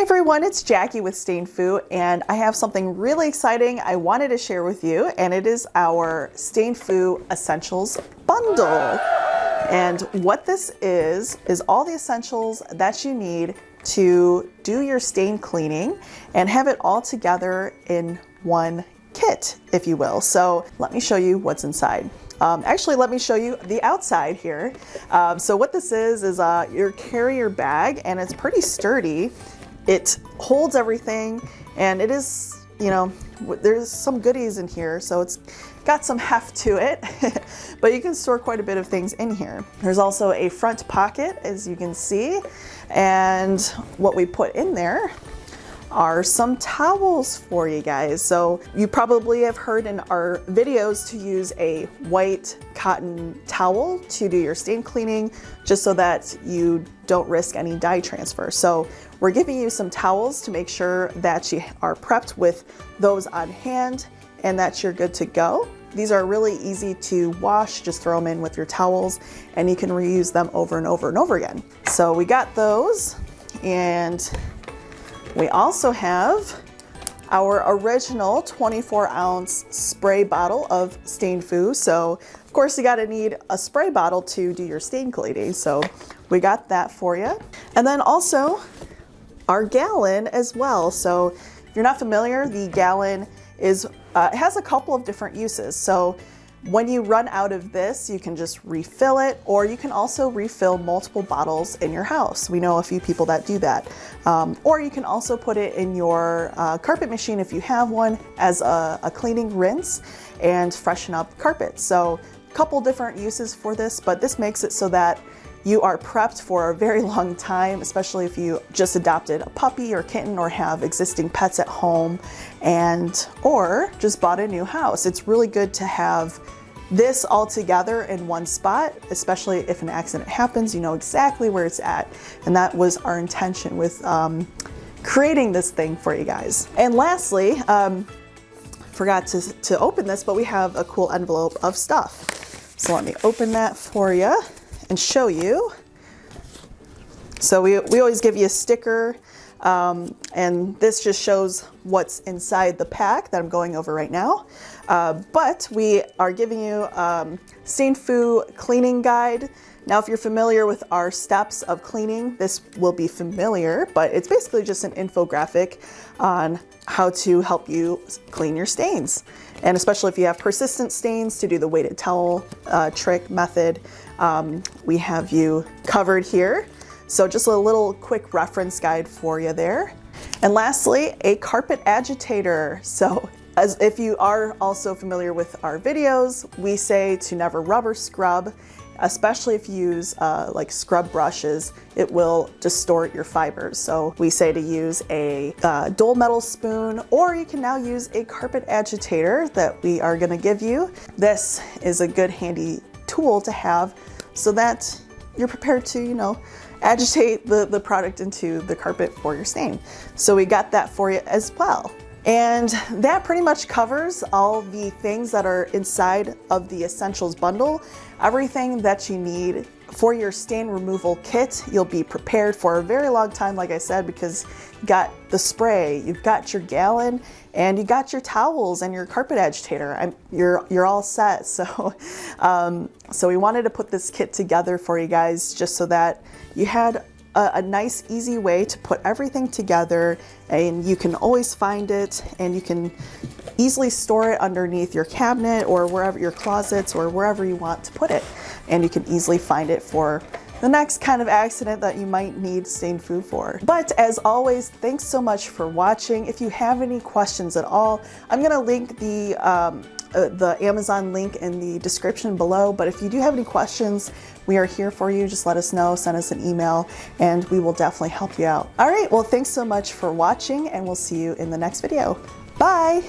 everyone, it's Jackie with Stain Fu, and I have something really exciting I wanted to share with you, and it is our Stain Fu Essentials Bundle. And what this is all the essentials that you need to do your stain cleaning and have it all together in one kit, if you will. So let me show you what's inside. Actually, let me show you the outside here. So what this is your carrier bag, and it's pretty sturdy. It holds everything, and it is, you know, there's some goodies in here, so it's got some heft to it, but you can store quite a bit of things in here. There's also a front pocket, as you can see, and what we put in there are some towels for you guys. So you probably have heard in our videos to use a white cotton towel to do your stain cleaning, just so that you don't risk any dye transfer. So we're giving you some towels to make sure that you are prepped with those on hand and that you're good to go. These are really easy to wash. Just throw them in with your towels and you can reuse them over and over and over again. So we got those, and we also have our original 24-ounce spray bottle of Stain Fu. So of course you gotta need a spray bottle to do your stain cleaning. So we got that for you. And then also our gallon as well. So if you're not familiar, the gallon is it has a couple of different uses. So when you run out of this, you can just refill it, or you can also refill multiple bottles in your house. We know a few people that do that. Or you can also put it in your carpet machine if you have one, as a cleaning rinse and freshen up carpets. So a couple different uses for this, but this makes it so that you are prepped for a very long time, especially if you just adopted a puppy or kitten or have existing pets at home, or just bought a new house. It's really good to have this all together in one spot, especially if an accident happens, you know exactly where it's at. And that was our intention with creating this thing for you guys. And lastly, forgot to open this, but we have a cool envelope of stuff. So let me open that for you and show you. So we always give you a sticker, and this just shows what's inside the pack that I'm going over right now. But we are giving you Stain Fu cleaning guide. Now, if you're familiar with our steps of cleaning, this will be familiar, but it's basically just an infographic on how to help you clean your stains. And especially if you have persistent stains, to do the weighted towel trick method, we have you covered here. So just a little quick reference guide for you there. And lastly, a carpet agitator. So as if you are also familiar with our videos, we say to never rubber scrub, especially if you use like scrub brushes, it will distort your fibers. So we say to use a dull metal spoon, or you can now use a carpet agitator that we are gonna give you. This is a good handy tool to have so that you're prepared to, you know, agitate the product into the carpet for your stain. So we got that for you as well. And that pretty much covers all the things that are inside of the Essentials Bundle. Everything that you need for your stain removal kit. You'll be prepared for a very long time, like I said, because you got the spray, you've got your gallon, and you got your towels and your carpet agitator. You're all set. So, so we wanted to put this kit together for you guys, just so that you had a nice, easy way to put everything together, and you can always find it, and you can easily store it underneath your cabinet or wherever, your closets or wherever you want to put it. And you can easily find it for the next kind of accident that you might need Stain Fu for. But as always, thanks so much for watching. If you have any questions at all, I'm gonna link the Amazon link in the description below. But if you do have any questions, we are here for you. Just let us know, send us an email, and we will definitely help you out. All right, well, thanks so much for watching, and we'll see you in the next video. Bye.